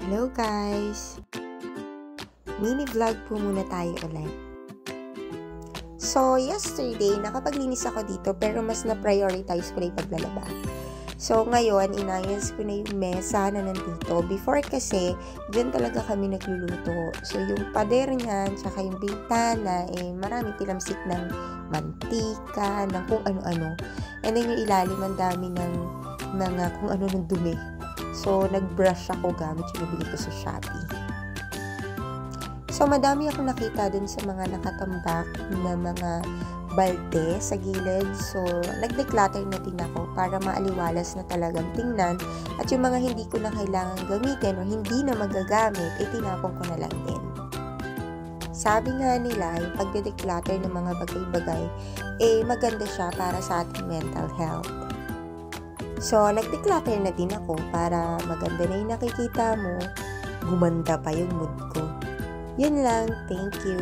Hello guys! Mini vlog po muna tayo ulit. So, yesterday, nakapaglinis ako dito pero mas na-prioritize ko na yung paglalaba. So, ngayon, inayos ko na yung mesa na nandito. Before kasi, dyan talaga kami nagluluto. So, yung pader niyan, tsaka yung bintana, marami pilamsik ng mantika, ng kung ano-ano. And then, yung ilalim, ang dami ng mga kung ano ng dumi. So, nag-brush ako gamit yung nabili ko sa Shopee. So, madami akong nakita dun sa mga nakatambak na mga balde sa gilid. So, nag-declutter na din ako para maaliwalas na talagang tingnan. At yung mga hindi ko na kailangan gamitin o hindi na magagamit, tinapon ko na lang din. Sabi nga nila, yung pag-declutter ng mga bagay-bagay, maganda siya para sa ating mental health. So, nag-declutter na din ako para maganda na yung nakikita mo, gumanda pa yung mood ko. Yun lang, thank you.